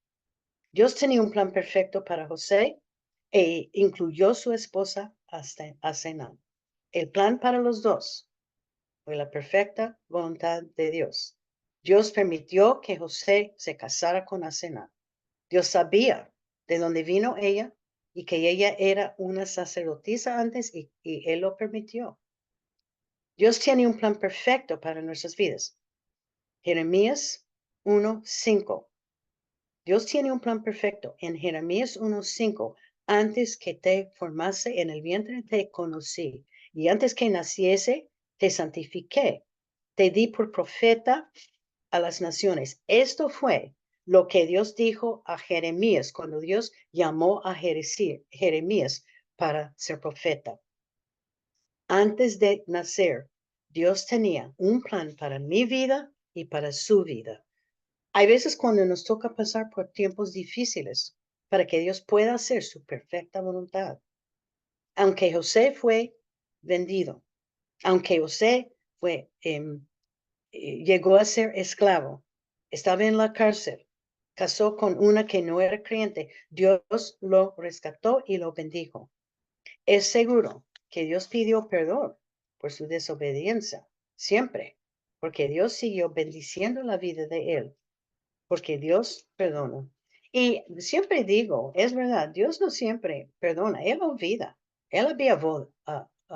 Dios tenía un plan perfecto para José e incluyó su esposa Asenat. El plan para los dos fue la perfecta voluntad de Dios. Dios permitió que José se casara con Asenat. Dios sabía de dónde vino ella y que ella era una sacerdotisa antes y Él lo permitió. Dios tiene un plan perfecto para nuestras vidas. Jeremías 1:5. Dios tiene un plan perfecto. En Jeremías 1:5, antes que te formase en el vientre te conocí, y antes que naciese te santifiqué, te di por profeta a las naciones. Esto fue lo que Dios dijo a Jeremías cuando Dios llamó a Jeremías para ser profeta. Antes de nacer, Dios tenía un plan para mi vida y para su vida. Hay veces cuando nos toca pasar por tiempos difíciles para que Dios pueda hacer su perfecta voluntad. Aunque José fue vendido, aunque José llegó a ser esclavo, estaba en la cárcel, casó con una que no era creyente, Dios lo rescató y lo bendijo. Es seguro que Dios pidió perdón por su desobediencia, siempre, porque Dios siguió bendiciendo la vida de él porque Dios perdona. Y siempre digo, es verdad, Dios no siempre perdona, Él olvida. Él había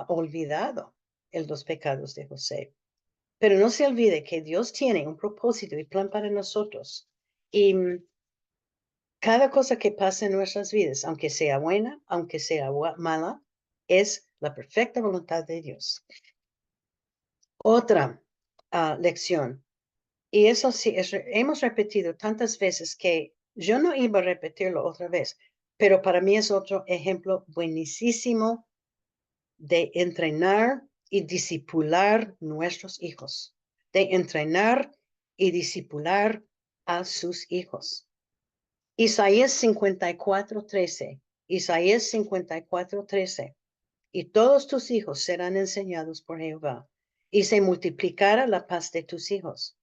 olvidado los pecados de José. Pero no se olvide que Dios tiene un propósito y plan para nosotros. Y Cada cosa que pasa en nuestras vidas, aunque sea buena, aunque sea mala, es la perfecta voluntad de Dios. Otra lección, y eso sí, hemos repetido tantas veces que yo no iba a repetirlo otra vez, pero para mí es otro ejemplo buenísimo de entrenar y discipular nuestros hijos, de entrenar y discipular a sus hijos. Isaías 54:13. Isaías 54:13. Y todos tus hijos serán enseñados por Jehová, y se multiplicará la paz de tus hijos.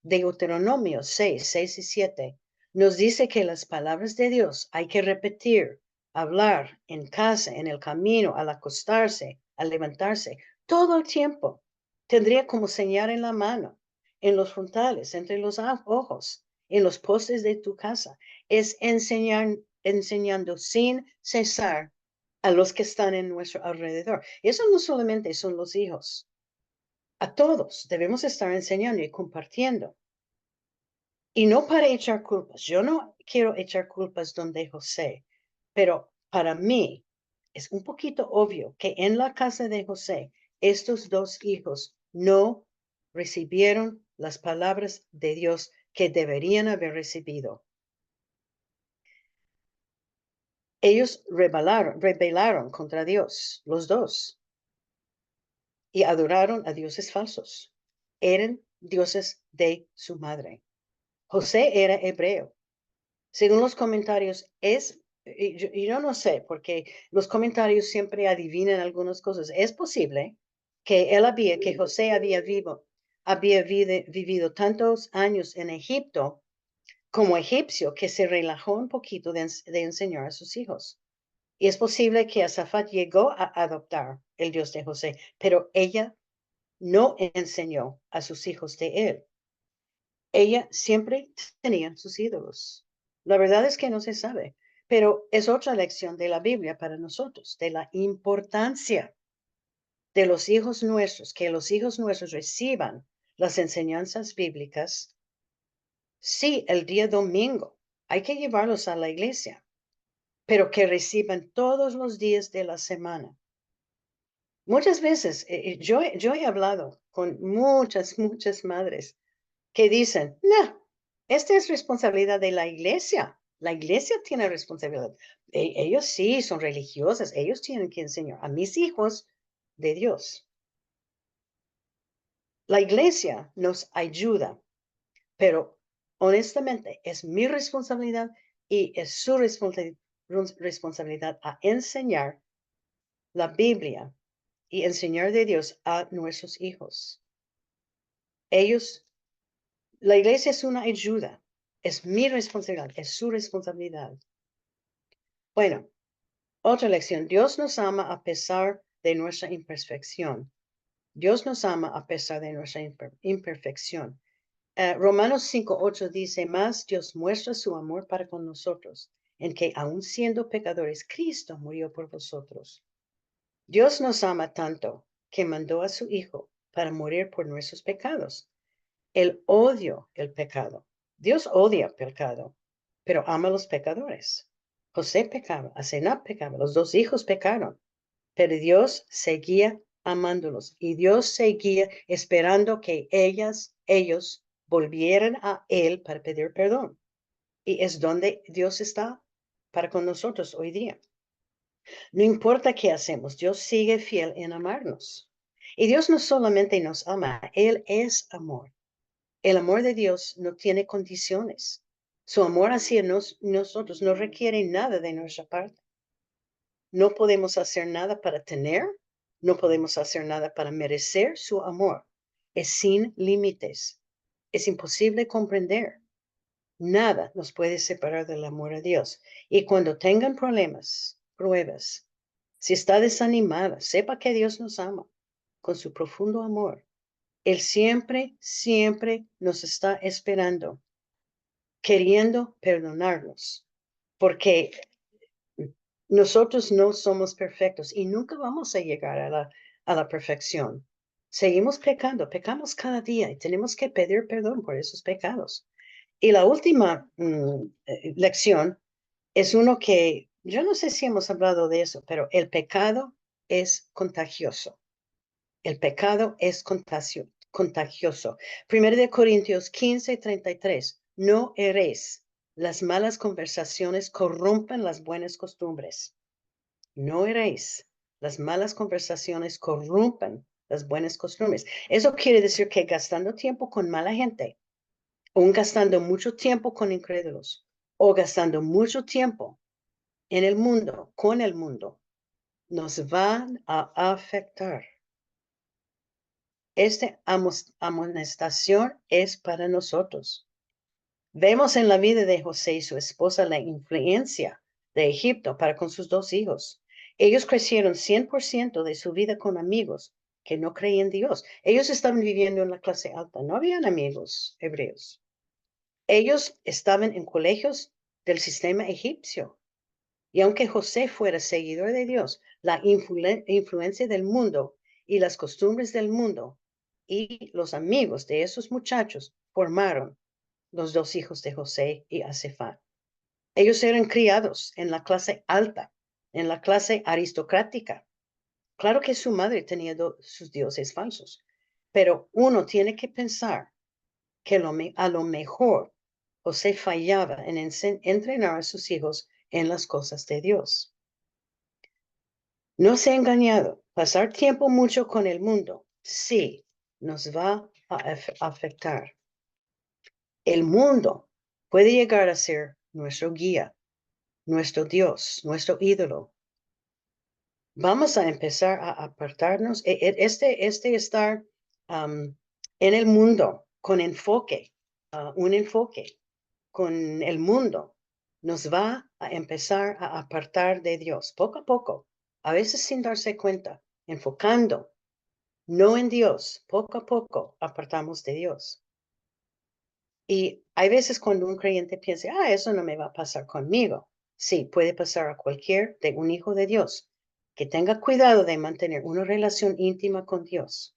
Deuteronomio 6:6 y 7 nos dice que las palabras de Dios hay que repetir, hablar en casa, en el camino, al acostarse, al levantarse, todo el tiempo. Tendría como señal en la mano, en los frontales, entre los ojos, en los postes de tu casa. Es enseñando sin cesar a los que están en nuestro alrededor. Eso no solamente son los hijos. A todos debemos estar enseñando y compartiendo. Y no para echar culpas. Yo no quiero echar culpas donde José, pero para mí es un poquito obvio que en la casa de José, estos dos hijos no recibieron las palabras de Dios que deberían haber recibido. Ellos rebelaron contra Dios, los dos, y adoraron a dioses falsos. Eran dioses de su madre. José era hebreo. Según los comentarios, y yo no sé, porque los comentarios siempre adivinan algunas cosas. Es posible que José había vivido tantos años en Egipto como egipcio que se relajó un poquito de enseñar a sus hijos. Y es posible que Azafat llegó a adoptar el Dios de José, pero ella no enseñó a sus hijos de él. Ella siempre tenía sus ídolos. La verdad es que no se sabe, pero es otra lección de la Biblia para nosotros, de la importancia de los hijos nuestros, que los hijos nuestros reciban las enseñanzas bíblicas. Sí, el día domingo hay que llevarlos a la iglesia, pero que reciban todos los días de la semana. Muchas veces yo he hablado con muchas madres que dicen, no, esta es responsabilidad de la iglesia. La iglesia tiene responsabilidad. Ellos sí son religiosas, ellos tienen que enseñar a mis hijos de Dios. La iglesia nos ayuda, pero honestamente es mi responsabilidad y es su responsabilidad a enseñar la Biblia y enseñar de Dios a nuestros hijos. La iglesia es una ayuda, es mi responsabilidad, es su responsabilidad. Bueno, otra lección. Dios nos ama a pesar de nuestra imperfección. Dios nos ama a pesar de nuestra imperfección. Romanos 5:8 dice, más Dios muestra su amor para con nosotros, en que aun siendo pecadores, Cristo murió por vosotros. Dios nos ama tanto que mandó a su Hijo para morir por nuestros pecados. Él odia el pecado. Dios odia el pecado, pero ama a los pecadores. José pecaba, Asenat pecaba, los dos hijos pecaron, pero Dios seguía amándolos y Dios seguía esperando que ellos volvieran a Él para pedir perdón. Y es donde Dios está para con nosotros hoy día. No importa qué hacemos, Dios sigue fiel en amarnos. Y Dios no solamente nos ama, Él es amor. El amor de Dios no tiene condiciones. Su amor hacia nosotros no requiere nada de nuestra parte. No podemos hacer nada para tener, no podemos hacer nada para merecer su amor. Es sin límites. Es imposible comprender. Nada nos puede separar del amor de Dios. Y cuando tengan problemas, pruebas, si está desanimada, sepa que Dios nos ama con su profundo amor. Él siempre nos está esperando, queriendo perdonarnos, porque nosotros no somos perfectos y nunca vamos a llegar a la perfección. Seguimos pecando, pecamos cada día y tenemos que pedir perdón por esos pecados. Y la última lección es uno que yo no sé si hemos hablado de eso, pero el pecado es contagioso. El pecado es contagioso. Primero de Corintios 15:33. No erréis. Las malas conversaciones corrompen las buenas costumbres. No erréis. Las malas conversaciones corrompen las buenas costumbres. Eso quiere decir que gastando tiempo con mala gente, o gastando mucho tiempo con incrédulos, o gastando mucho tiempo en el mundo, con el mundo, nos van a afectar. Esta amonestación es para nosotros. Vemos en la vida de José y su esposa la influencia de Egipto para con sus dos hijos. Ellos crecieron 100% de su vida con amigos que no creían en Dios. Ellos estaban viviendo en la clase alta, no habían amigos hebreos. Ellos estaban en colegios del sistema egipcio. Y aunque José fuera seguidor de Dios, la influencia del mundo y las costumbres del mundo y los amigos de esos muchachos formaron los dos hijos de José y Asefat. Ellos eran criados en la clase alta, en la clase aristocrática. Claro que su madre tenía sus dioses falsos, pero uno tiene que pensar que a lo mejor José fallaba en entrenar a sus hijos en las cosas de Dios. No se ha engañado. Pasar tiempo mucho con el mundo, sí, nos va a afectar. El mundo puede llegar a ser nuestro guía, nuestro Dios, nuestro ídolo. Vamos a empezar a apartarnos. Este estar en el mundo con enfoque, un enfoque con el mundo, nos va a empezar a apartar de Dios poco a poco, a veces sin darse cuenta, enfocando, no en Dios, poco a poco apartamos de Dios. Y hay veces cuando un creyente piensa, eso no me va a pasar conmigo. Sí, puede pasar a cualquier de un hijo de Dios que tenga cuidado de mantener una relación íntima con Dios.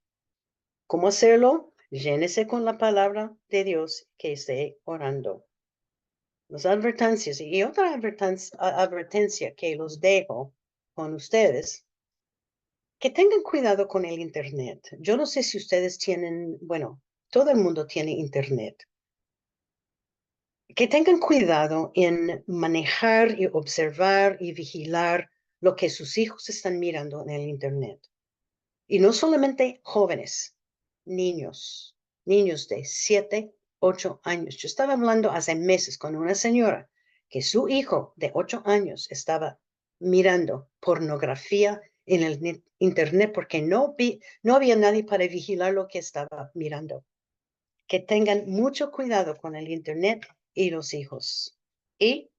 ¿Cómo hacerlo? Llénese con la palabra de Dios que esté orando. Las advertencias y otra advertencia que los dejo con ustedes, que tengan cuidado con el Internet. Yo no sé si ustedes tienen, bueno, todo el mundo tiene Internet. Que tengan cuidado en manejar y observar y vigilar lo que sus hijos están mirando en el Internet. Y no solamente jóvenes, niños de 7, 8 años. Yo estaba hablando hace meses con una señora que su hijo de 8 años estaba mirando pornografía en el Internet porque no había nadie para vigilar lo que estaba mirando. Que tengan mucho cuidado con el Internet y los hijos. Y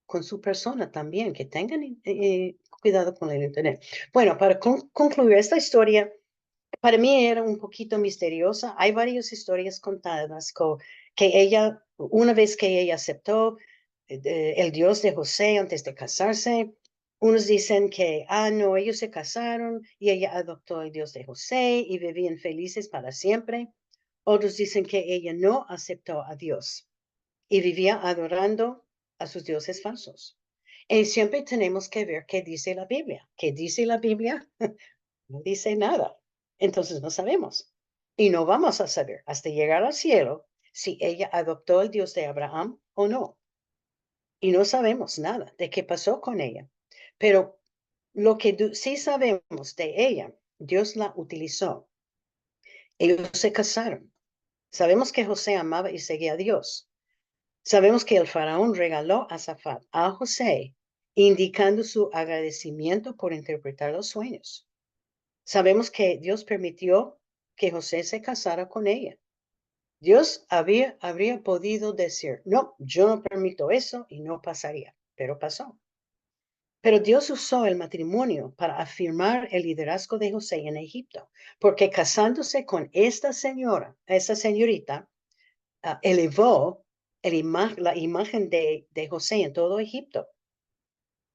con su persona también, que tengan cuidado con el Internet. Bueno, para concluir esta historia, para mí era un poquito misteriosa. Hay varias historias contadas que ella, una vez que ella aceptó el Dios de José antes de casarse, unos dicen que, no, ellos se casaron y ella adoptó el Dios de José y vivían felices para siempre. Otros dicen que ella no aceptó a Dios y vivía adorando a sus dioses falsos. Y siempre tenemos que ver qué dice la Biblia. ¿Qué dice la Biblia? No dice nada. Entonces no sabemos. Y no vamos a saber hasta llegar al cielo si ella adoptó el Dios de Abraham o no. Y no sabemos nada de qué pasó con ella. Pero lo que sí sabemos de ella, Dios la utilizó. Ellos se casaron. Sabemos que José amaba y seguía a Dios. Sabemos que el faraón regaló a Zafat a José, indicando su agradecimiento por interpretar los sueños. Sabemos que Dios permitió que José se casara con ella. Dios habría podido decir, no, yo no permito eso y no pasaría, pero pasó. Pero Dios usó el matrimonio para afirmar el liderazgo de José en Egipto, porque casándose con esta señorita, elevó la imagen de José en todo Egipto.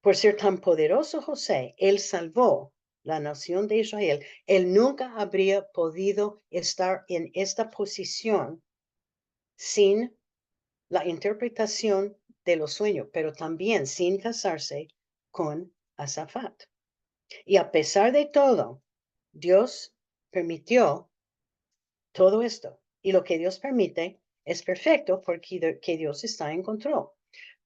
Por ser tan poderoso José, él salvó la nación de Israel. Él nunca habría podido estar en esta posición sin la interpretación de los sueños, pero también sin casarse con Azafat. Y a pesar de todo, Dios permitió todo esto. Y lo que Dios permite es perfecto porque que Dios está en control.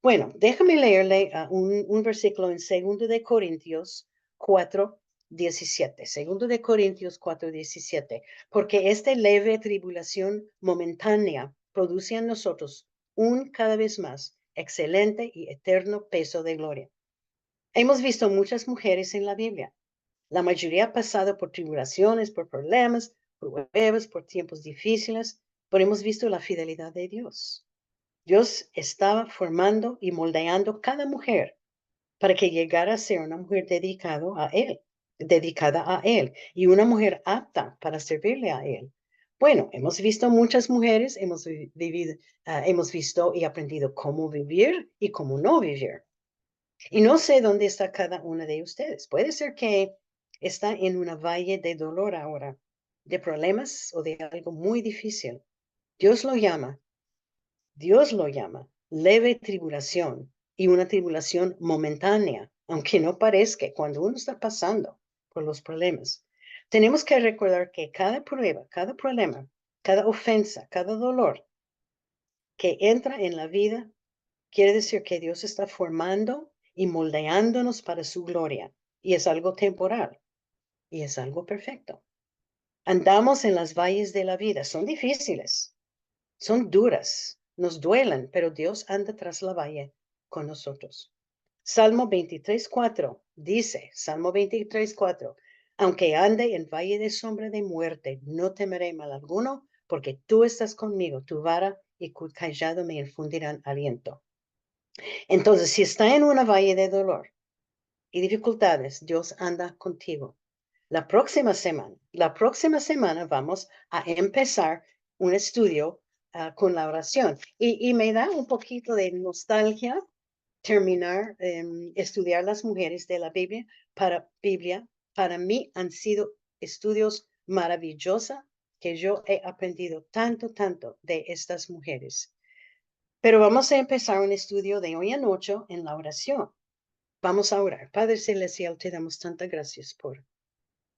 Bueno, déjame leerle un versículo en 2 de Corintios 4:17. 2 de Corintios 4:17. Porque esta leve tribulación momentánea produce en nosotros un cada vez más excelente y eterno peso de gloria. Hemos visto muchas mujeres en la Biblia. La mayoría ha pasado por tribulaciones, por problemas, por pruebas, por tiempos difíciles, pero hemos visto la fidelidad de Dios. Dios estaba formando y moldeando cada mujer para que llegara a ser una mujer dedicada a Él y una mujer apta para servirle a Él. Bueno, hemos visto muchas mujeres, hemos visto y aprendido cómo vivir y cómo no vivir. Y no sé dónde está cada una de ustedes. Puede ser que está en una valle de dolor ahora, de problemas o de algo muy difícil. Dios lo llama, Dios lo llama leve tribulación y una tribulación momentánea, aunque no parezca cuando uno está pasando por los problemas. Tenemos que recordar que cada prueba, cada problema, cada ofensa, cada dolor que entra en la vida quiere decir que Dios está formando y moldeándonos para su gloria. Y es algo temporal y es algo perfecto. Andamos en las valles de la vida. Son difíciles, son duras, nos duelen, pero Dios anda tras la valle con nosotros. Salmo 23:4 dice, Salmo 23:4, aunque ande en valle de sombra de muerte, no temeré mal alguno, porque tú estás conmigo, tu vara y tu callado me infundirán aliento. Entonces, si está en una valle de dolor y dificultades, Dios anda contigo. La próxima semana vamos a empezar un estudio con la oración. Y me da un poquito de nostalgia terminar, estudiar las mujeres de la Biblia. Para mí han sido estudios maravillosos que yo he aprendido tanto de estas mujeres. Pero vamos a empezar un estudio de hoy en noche en la oración. Vamos a orar. Padre Celestial, te damos tantas gracias por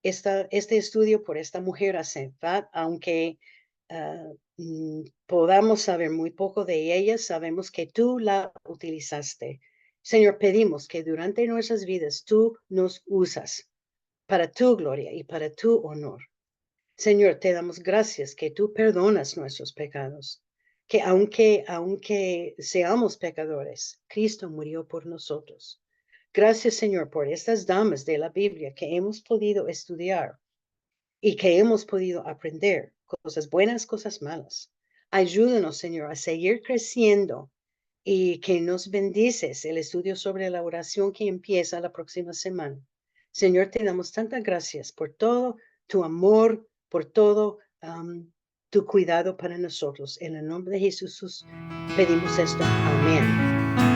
este estudio, por esta mujer Azafat, aunque podamos saber muy poco de ella, sabemos que tú la utilizaste. Señor, pedimos que durante nuestras vidas tú nos usas para tu gloria y para tu honor. Señor, te damos gracias que tú perdonas nuestros pecados, que aunque seamos pecadores, Cristo murió por nosotros. Gracias, Señor, por estas damas de la Biblia que hemos podido estudiar y que hemos podido aprender cosas buenas, cosas malas. Ayúdanos, Señor, a seguir creciendo y que nos bendices el estudio sobre la oración que empieza la próxima semana. Señor, te damos tantas gracias por todo tu amor, por todo tu cuidado para nosotros. En el nombre de Jesús pedimos esto. Amén.